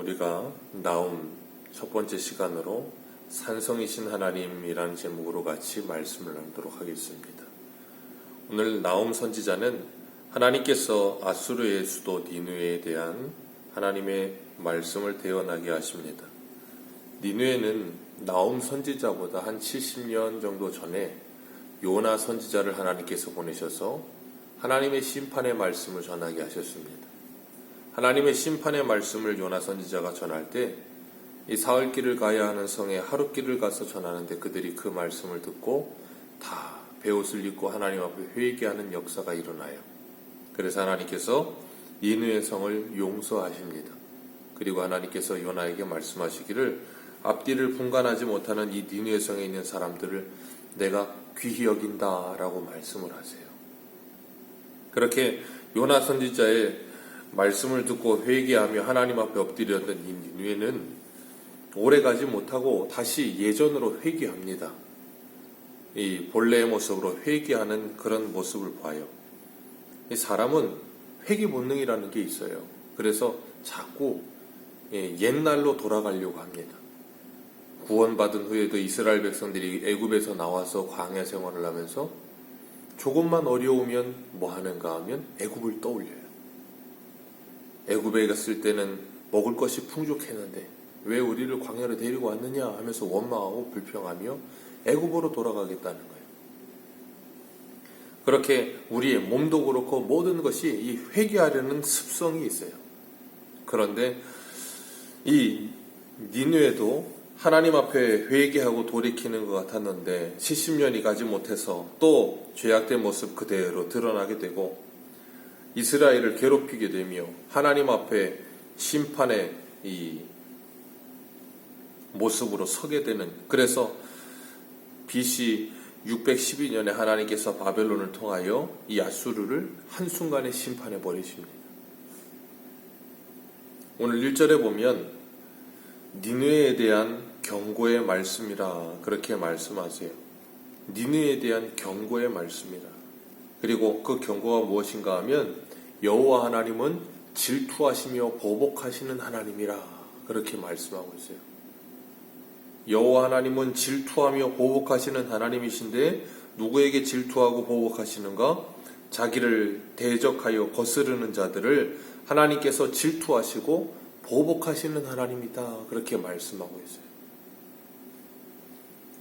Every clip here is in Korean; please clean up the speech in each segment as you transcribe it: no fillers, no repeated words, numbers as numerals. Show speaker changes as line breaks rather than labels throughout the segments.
우리가 나움 첫 번째 시간으로 산성이신 하나님이라는 제목으로 같이 말씀을 나누도록 하겠습니다. 오늘 나움 선지자는 하나님께서 아수르의 수도 니느웨에 대한 하나님의 말씀을 대언하게 하십니다. 니느웨는 나움 선지자보다 한 70년 정도 전에 요나 선지자를 하나님께서 보내셔서 하나님의 심판의 말씀을 전하게 하셨습니다. 하나님의 심판의 말씀을 요나 선지자가 전할 때 이 사흘길을 가야 하는 성에 하룻길을 가서 전하는데 그들이 그 말씀을 듣고 다 베옷을 입고 하나님 앞에 회개하는 역사가 일어나요. 그래서 하나님께서 니느웨 성을 용서하십니다. 그리고 하나님께서 요나에게 말씀하시기를 앞뒤를 분간하지 못하는 이 니느웨 성에 있는 사람들을 내가 귀히 여긴다 라고 말씀을 하세요. 그렇게 요나 선지자의 말씀을 듣고 회개하며 하나님 앞에 엎드렸던 이 니느웨는 오래가지 못하고 다시 예전으로 회귀합니다. 이 본래의 모습으로 회귀하는 그런 모습을 봐요. 이 사람은 회귀 본능이라는 게 있어요. 그래서 자꾸 옛날로 돌아가려고 합니다. 구원받은 후에도 이스라엘 백성들이 애굽에서 나와서 광야 생활을 하면서 조금만 어려우면 뭐 하는가 하면 애굽을 떠올려요. 애굽에 갔을 때는 먹을 것이 풍족했는데 왜 우리를 광야로 데리고 왔느냐 하면서 원망하고 불평하며 애굽으로 돌아가겠다는 거예요. 그렇게 우리의 몸도 그렇고 모든 것이 이 회개하려는 습성이 있어요. 그런데 이 니느웨도 하나님 앞에 회개하고 돌이키는 것 같았는데 70년이 가지 못해서 또 죄악된 모습 그대로 드러나게 되고 이스라엘을 괴롭히게 되며 하나님 앞에 심판의 이 모습으로 서게 되는, 그래서 BC 612년에 하나님께서 바벨론을 통하여 이 아수르를 한순간에 심판해 버리십니다. 오늘 1절에 보면 니느웨에 대한 경고의 말씀이라 그렇게 말씀하세요. 니느웨에 대한 경고의 말씀이라. 그리고 그 경고가 무엇인가 하면 여호와 하나님은 질투하시며 보복하시는 하나님이라 그렇게 말씀하고 있어요. 여호와 하나님은 질투하며 보복하시는 하나님이신데 누구에게 질투하고 보복하시는가? 자기를 대적하여 거스르는 자들을 하나님께서 질투하시고 보복하시는 하나님이다 그렇게 말씀하고 있어요.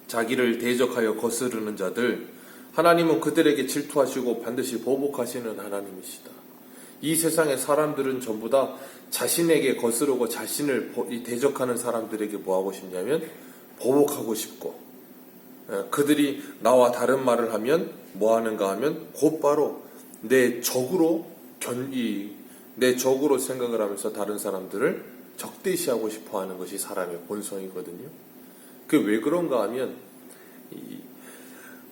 자기를 대적하여 거스르는 자들, 하나님은 그들에게 질투하시고 반드시 보복하시는 하나님이시다. 이 세상의 사람들은 전부 다 자신에게 거스르고 자신을 대적하는 사람들에게 뭐하고 싶냐면 보복하고 싶고, 그들이 나와 다른 말을 하면 뭐하는가 하면 곧바로 내 적으로 생각을 하면서 다른 사람들을 적대시하고 싶어하는 것이 사람의 본성이거든요. 그게 왜 그런가 하면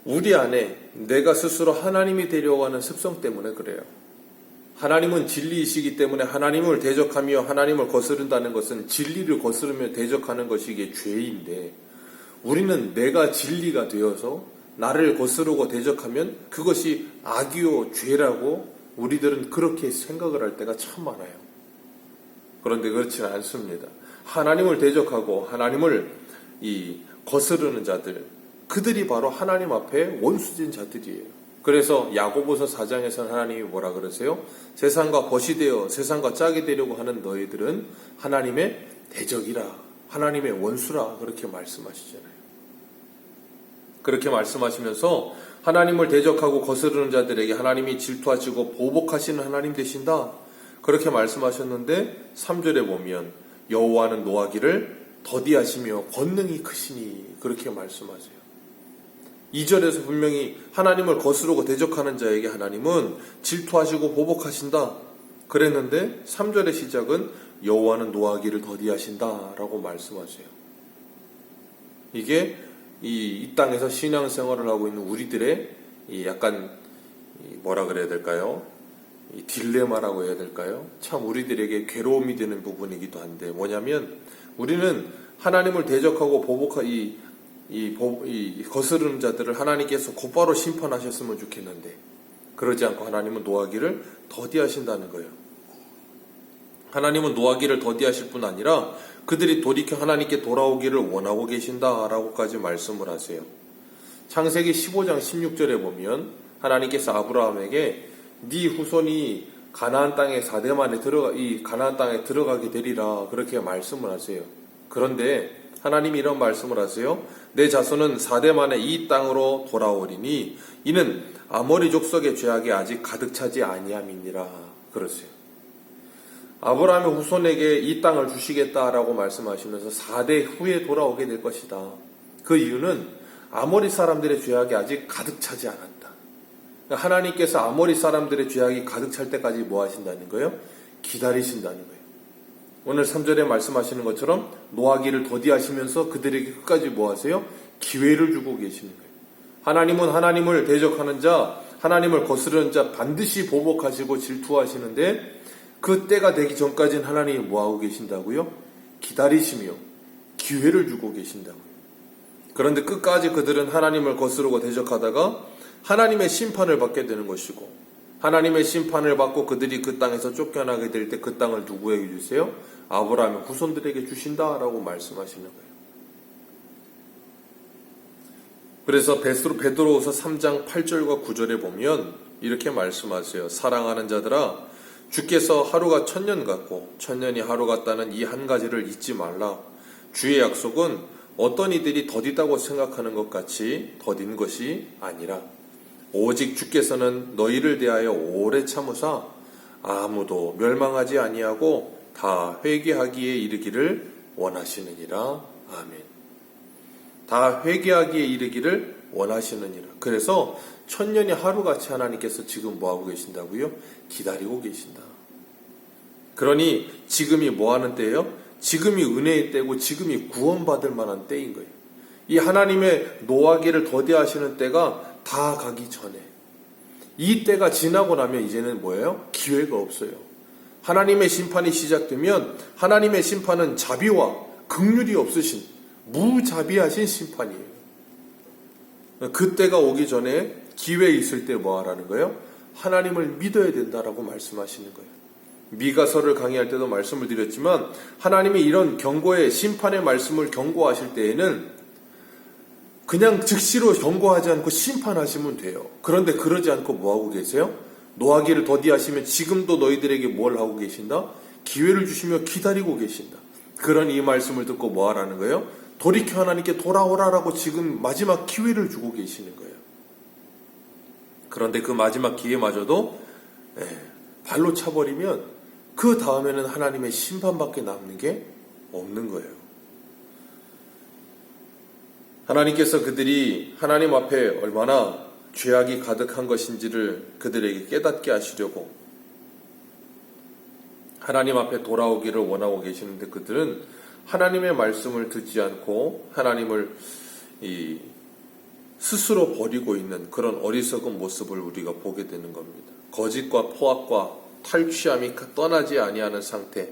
우리 안에 내가 스스로 하나님이 되려고 하는 습성 때문에 그래요. 하나님은 진리이시기 때문에 하나님을 대적하며 하나님을 거스른다는 것은 진리를 거스르며 대적하는 것이 이게 죄인데, 우리는 내가 진리가 되어서 나를 거스르고 대적하면 그것이 악이요 죄라고 우리들은 그렇게 생각을 할 때가 참 많아요. 그런데 그렇지는 않습니다. 하나님을 대적하고 하나님을 거스르는 자들, 그들이 바로 하나님 앞에 원수진 자들이에요. 그래서 야고보서 4장에서는 하나님이 뭐라 그러세요? 세상과 벗이 되어 세상과 짝이 되려고 하는 너희들은 하나님의 대적이라, 하나님의 원수라 그렇게 말씀하시잖아요. 그렇게 말씀하시면서 하나님을 대적하고 거스르는 자들에게 하나님이 질투하시고 보복하시는 하나님 되신다 그렇게 말씀하셨는데 3절에 보면 여호와는 노하기를 더디하시며 권능이 크시니 그렇게 말씀하세요. 2절에서 분명히 하나님을 거스르고 대적하는 자에게 하나님은 질투하시고 보복하신다 그랬는데 3절의 시작은 여호와는 노하기를 더디하신다 라고 말씀하세요. 이게 이 땅에서 신앙생활을 하고 있는 우리들의 약간 뭐라 그래야 될까요? 이 딜레마라고 해야 될까요? 참 우리들에게 괴로움이 되는 부분이기도 한데, 뭐냐면 우리는 하나님을 대적하고 거스르는 자들을 하나님께서 곧바로 심판하셨으면 좋겠는데 그러지 않고 하나님은 노하기를 더디하신다는 거예요. 하나님은 노하기를 더디하실 뿐 아니라 그들이 돌이켜 하나님께 돌아오기를 원하고 계신다라고까지 말씀을 하세요. 창세기 15장 16절에 보면 하나님께서 아브라함에게 네 후손이 가나안 땅에 4대 만에 이 가나안 땅에 들어가게 되리라 그렇게 말씀을 하세요. 그런데 하나님이 이런 말씀을 하세요. 내 자손은 4대 만에 이 땅으로 돌아오리니 이는 아모리 족속의 죄악이 아직 가득 차지 아니함이니라 그러세요. 아브라함의 후손에게 이 땅을 주시겠다라고 말씀하시면서 4대 후에 돌아오게 될 것이다. 그 이유는 아모리 사람들의 죄악이 아직 가득 차지 않았다. 하나님께서 아모리 사람들의 죄악이 가득 찰 때까지 뭐 하신다는 거예요? 기다리신다는 거예요. 오늘 3절에 말씀하시는 것처럼 노하기를 더디하시면서 그들에게 끝까지 뭐 하세요? 기회를 주고 계시는 거예요. 하나님은 하나님을 대적하는 자, 하나님을 거스르는 자 반드시 보복하시고 질투하시는데 그 때가 되기 전까지는 하나님이 뭐 하고 계신다고요? 기다리시며 기회를 주고 계신다고요. 그런데 끝까지 그들은 하나님을 거스르고 대적하다가 하나님의 심판을 받게 되는 것이고 하나님의 심판을 받고 그들이 그 땅에서 쫓겨나게 될 때 그 땅을 누구에게 주세요? 아브라함의 후손들에게 주신다라고 말씀하시는 거예요. 그래서 베드로후서 3장 8절과 9절에 보면 이렇게 말씀하세요. 사랑하는 자들아 주께서 하루가 1000년 같고 1000년이 하루 같다는 이 한 가지를 잊지 말라. 주의 약속은 어떤 이들이 더디다고 생각하는 것 같이 더딘 것이 아니라 오직 주께서는 너희를 대하여 오래 참으사 아무도 멸망하지 아니하고 다 회개하기에 이르기를 원하시느니라. 아멘. 다 회개하기에 이르기를 원하시느니라. 그래서 1000년이 하루같이 하나님께서 지금 뭐하고 계신다고요? 기다리고 계신다. 그러니 지금이 뭐하는 때예요? 지금이 은혜의 때고 지금이 구원받을 만한 때인 거예요. 이 하나님의 노하기를 더디하시는 때가 다 가기 전에 이 때가 지나고 나면 이제는 뭐예요? 기회가 없어요. 하나님의 심판이 시작되면 하나님의 심판은 자비와 긍휼이 없으신 무자비하신 심판이에요. 그때가 오기 전에 기회 있을 때 뭐 하라는 거예요? 하나님을 믿어야 된다라고 말씀하시는 거예요. 미가서를 강의할 때도 말씀을 드렸지만 하나님이 이런 경고의 심판의 말씀을 경고하실 때에는 그냥 즉시로 경고하지 않고 심판하시면 돼요. 그런데 그러지 않고 뭐하고 계세요? 노하기를 더디하시면 지금도 너희들에게 뭘 하고 계신다? 기회를 주시며 기다리고 계신다. 그런 이 말씀을 듣고 뭐 하라는 거예요? 돌이켜 하나님께 돌아오라라고 지금 마지막 기회를 주고 계시는 거예요. 그런데 그 마지막 기회마저도 발로 차버리면 그 다음에는 하나님의 심판밖에 남는 게 없는 거예요. 하나님께서 그들이 하나님 앞에 얼마나 죄악이 가득한 것인지를 그들에게 깨닫게 하시려고 하나님 앞에 돌아오기를 원하고 계시는데 그들은 하나님의 말씀을 듣지 않고 하나님을 스스로 버리고 있는 그런 어리석은 모습을 우리가 보게 되는 겁니다. 거짓과 포악과 탈취함이 떠나지 아니하는 상태,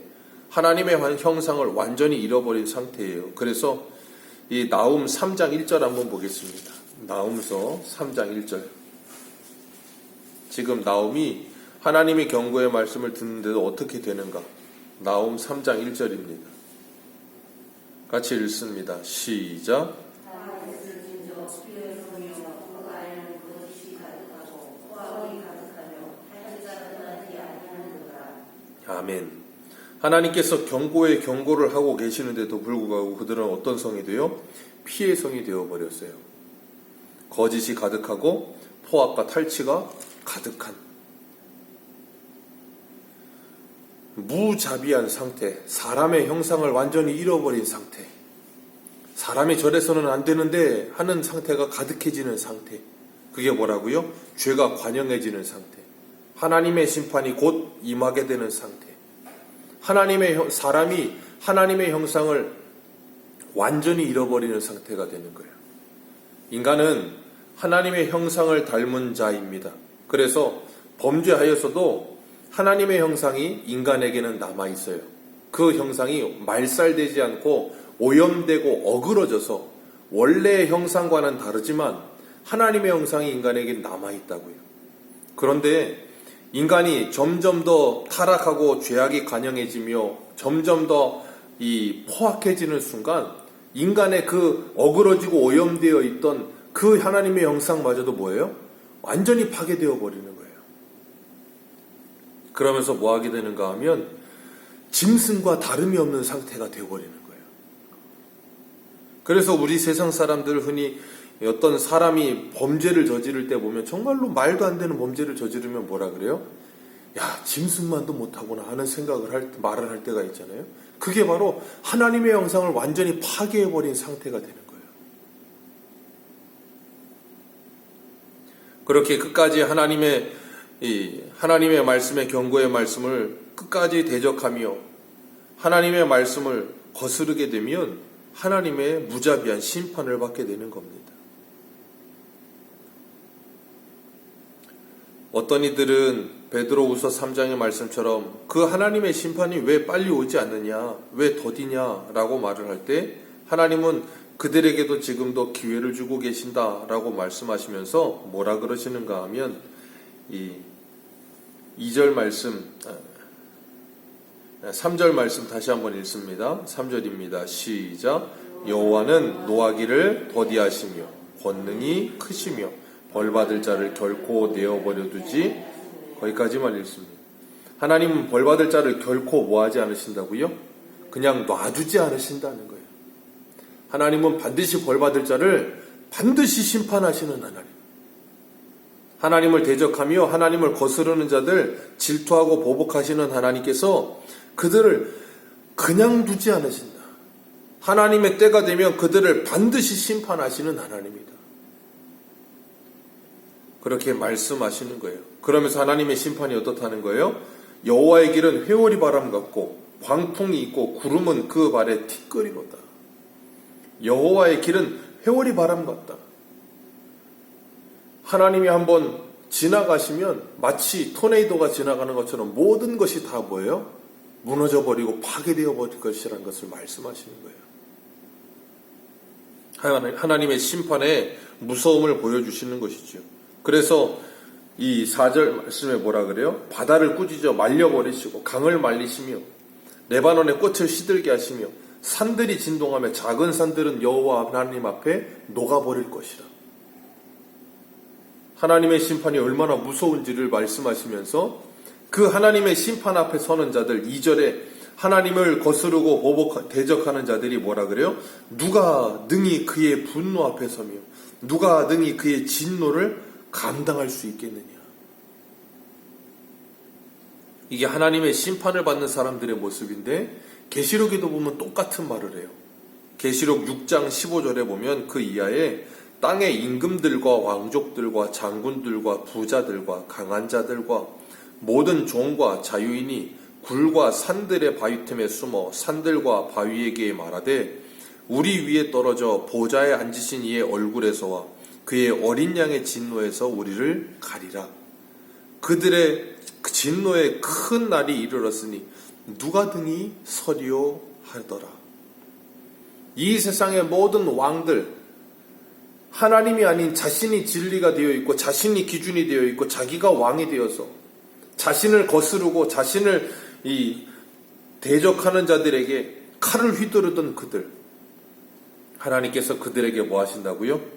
하나님의 형상을 완전히 잃어버린 상태예요. 그래서 이 나훔 3장 1절 한번 보겠습니다. 나훔서 3장 1절. 지금 나훔이 하나님의 경고의 말씀을 듣는데도 어떻게 되는가? 나훔 3장 1절입니다. 같이 읽습니다. 시작. 아멘. 하나님께서 경고에 경고를 하고 계시는데도 불구하고 그들은 어떤 성이 돼요? 피해 성이 되어버렸어요. 거짓이 가득하고 포악과 탈취가 가득한 무자비한 상태, 사람의 형상을 완전히 잃어버린 상태, 사람이 저래서는 안 되는데 하는 상태가 가득해지는 상태. 그게 뭐라고요? 죄가 관영해지는 상태, 하나님의 심판이 곧 임하게 되는 상태, 사람이 하나님의 형상을 완전히 잃어버리는 상태가 되는 거예요. 인간은 하나님의 형상을 닮은 자입니다. 그래서 범죄하여서도 하나님의 형상이 인간에게는 남아있어요. 그 형상이 말살되지 않고 오염되고 어그러져서 원래의 형상과는 다르지만 하나님의 형상이 인간에게 남아있다고요. 그런데 인간이 점점 더 타락하고 죄악이 간영해지며 점점 더 이 포악해지는 순간 인간의 그 어그러지고 오염되어 있던 그 하나님의 형상마저도 뭐예요? 완전히 파괴되어 버리는 거예요. 그러면서 뭐 하게 되는가 하면 짐승과 다름이 없는 상태가 되어버리는 거예요. 그래서 우리 세상 사람들 흔히 어떤 사람이 범죄를 저지를 때 보면 정말로 말도 안 되는 범죄를 저지르면 뭐라 그래요? 야, 짐승만도 못하구나 하는 말을 할 때가 있잖아요. 그게 바로 하나님의 형상을 완전히 파괴해버린 상태가 되는 거예요. 그렇게 끝까지 하나님의 말씀의 경고의 말씀을 끝까지 대적하며 하나님의 말씀을 거스르게 되면 하나님의 무자비한 심판을 받게 되는 겁니다. 어떤 이들은 베드로후서 3장의 말씀처럼 그 하나님의 심판이 왜 빨리 오지 않느냐, 왜 더디냐 라고 말을 할 때 하나님은 그들에게도 지금도 기회를 주고 계신다라고 말씀하시면서 뭐라 그러시는가 하면 이 2절 말씀, 3절 말씀 다시 한번 읽습니다. 3절입니다. 시작. 여호와는 노하기를 더디하시며 권능이 크시며 벌받을 자를 결코 내어버려 두지. 거기까지만 읽습니다. 하나님은 벌받을 자를 결코 뭐하지 않으신다고요? 그냥 놔두지 않으신다는 거예요. 하나님은 반드시 벌받을 자를 반드시 심판하시는 하나님. 하나님을 대적하며 하나님을 거스르는 자들 질투하고 보복하시는 하나님께서 그들을 그냥 두지 않으신다. 하나님의 때가 되면 그들을 반드시 심판하시는 하나님이다. 그렇게 말씀하시는 거예요. 그러면서 하나님의 심판이 어떻다는 거예요? 여호와의 길은 회오리 바람 같고 광풍이 있고 구름은 그 발에 티끌이로다. 여호와의 길은 회오리 바람 같다. 하나님이 한번 지나가시면 마치 토네이도가 지나가는 것처럼 모든 것이 다 뭐예요? 무너져 버리고 파괴되어 버릴 것이라는 것을 말씀하시는 거예요. 하나님의 심판의 무서움을 보여주시는 것이죠. 그래서 이 4절 말씀에 뭐라 그래요? 바다를 꾸짖어 말려버리시고 강을 말리시며 레바논의 꽃을 시들게 하시며 산들이 진동하며 작은 산들은 여호와 하나님 앞에 녹아버릴 것이라. 하나님의 심판이 얼마나 무서운지를 말씀하시면서 그 하나님의 심판 앞에 서는 자들 2절에 하나님을 거스르고 대적하는 자들이 뭐라 그래요? 누가 능히 그의 분노 앞에 서며 누가 능히 그의 진노를 감당할 수 있겠느냐. 이게 하나님의 심판을 받는 사람들의 모습인데 계시록에도 보면 똑같은 말을 해요. 계시록 6장 15절에 보면 그 이하에 땅의 임금들과 왕족들과 장군들과 부자들과 강한 자들과 모든 종과 자유인이 굴과 산들의 바위 틈에 숨어 산들과 바위에게 말하되 우리 위에 떨어져 보좌에 앉으신 이의 얼굴에서와 그의 어린 양의 진노에서 우리를 가리라. 그들의 진노의 큰 날이 이르렀으니 누가 등이 서리오 하더라. 이 세상의 모든 왕들, 하나님이 아닌 자신이 진리가 되어 있고 자신이 기준이 되어 있고 자기가 왕이 되어서 자신을 거스르고 자신을 대적하는 자들에게 칼을 휘두르던 그들, 하나님께서 그들에게 뭐 하신다고요?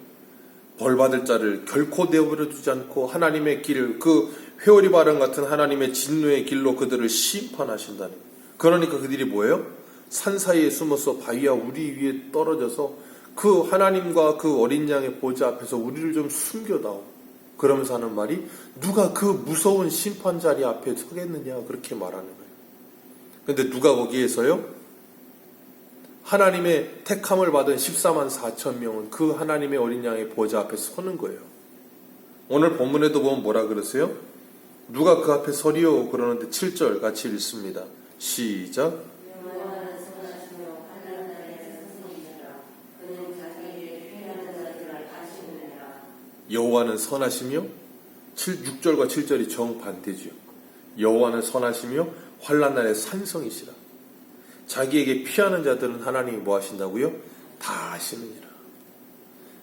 벌받을 자를 결코 내버려 두지 않고 하나님의 길, 그 회오리 바람 같은 하나님의 진노의 길로 그들을 심판하신다는 거예요. 그러니까 그들이 뭐예요? 산 사이에 숨어서 바위와 우리 위에 떨어져서 그 하나님과 그 어린 양의 보좌 앞에서 우리를 좀 숨겨다오. 그러면서 하는 말이 누가 그 무서운 심판 자리 앞에 서겠느냐 그렇게 말하는 거예요. 근데 누가 거기에서요? 하나님의 택함을 받은 14만 4천 명은 그 하나님의 어린 양의 보좌 앞에 서는 거예요. 오늘 본문에도 보면 뭐라 그러세요? 누가 그 앞에 서리오 그러는데 7절 같이 읽습니다. 시작. 여호와는 선하시며 6절과 7절이 정반대죠. 여호와는 선하시며 환난 날의 산성이시라. 자기에게 피하는 자들은 하나님이 뭐 하신다고요? 다 하시느니라.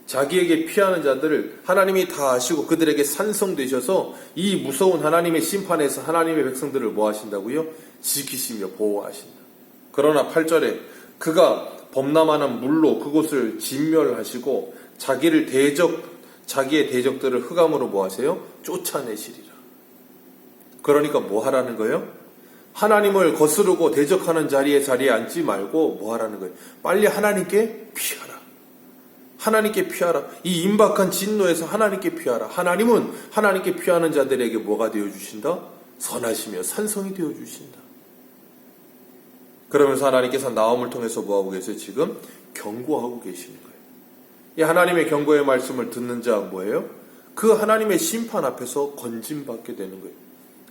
자기에게 피하는 자들을 하나님이 다 아시고 그들에게 산성되셔서 이 무서운 하나님의 심판에서 하나님의 백성들을 뭐 하신다고요? 지키시며 보호하신다. 그러나 8절에 그가 범람하는 물로 그곳을 진멸하시고 자기의 대적들을 흑암으로 뭐 하세요? 쫓아내시리라. 그러니까 뭐 하라는 거예요? 하나님을 거스르고 대적하는 자리에 앉지 말고 뭐 하라는 거예요? 빨리 하나님께 피하라. 하나님께 피하라. 이 임박한 진노에서 하나님께 피하라. 하나님은 하나님께 피하는 자들에게 뭐가 되어주신다? 선하시며 산성이 되어주신다. 그러면서 하나님께서 나홈을 통해서 뭐하고 계세요? 지금 경고하고 계시는 거예요. 이 하나님의 경고의 말씀을 듣는 자 뭐예요? 그 하나님의 심판 앞에서 건짐받게 되는 거예요.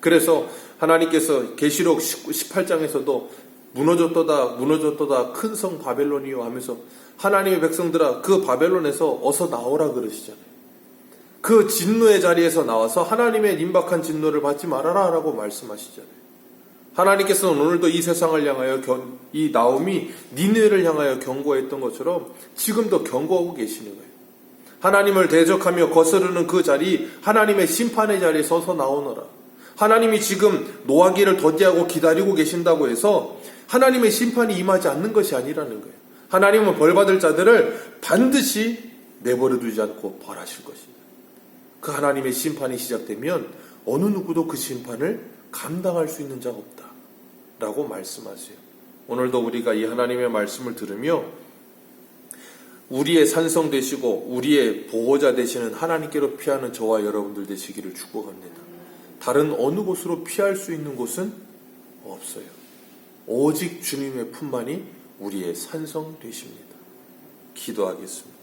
그래서 하나님께서 계시록 18장에서도 무너졌도다 큰 성 바벨론이요 하면서 하나님의 백성들아 그 바벨론에서 어서 나오라 그러시잖아요. 그 진노의 자리에서 나와서 하나님의 임박한 진노를 받지 말아라 라고 말씀하시잖아요. 하나님께서는 오늘도 이 세상을 향하여 이 나홈이 니느웨를 향하여 경고했던 것처럼 지금도 경고하고 계시는 거예요. 하나님을 대적하며 거스르는 그 자리, 하나님의 심판의 자리에 서서 나오너라. 하나님이 지금 노하기를 더디하고 기다리고 계신다고 해서 하나님의 심판이 임하지 않는 것이 아니라는 거예요. 하나님은 벌받을 자들을 반드시 내버려 두지 않고 벌하실 것입니다. 그 하나님의 심판이 시작되면 어느 누구도 그 심판을 감당할 수 있는 자가 없다 라고 말씀하세요. 오늘도 우리가 이 하나님의 말씀을 들으며 우리의 산성 되시고 우리의 보호자 되시는 하나님께로 피하는 저와 여러분들 되시기를 축복합니다. 다른 어느 곳으로 피할 수 있는 곳은 없어요. 오직 주님의 품만이 우리의 산성 되십니다. 기도하겠습니다.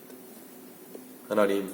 하나님,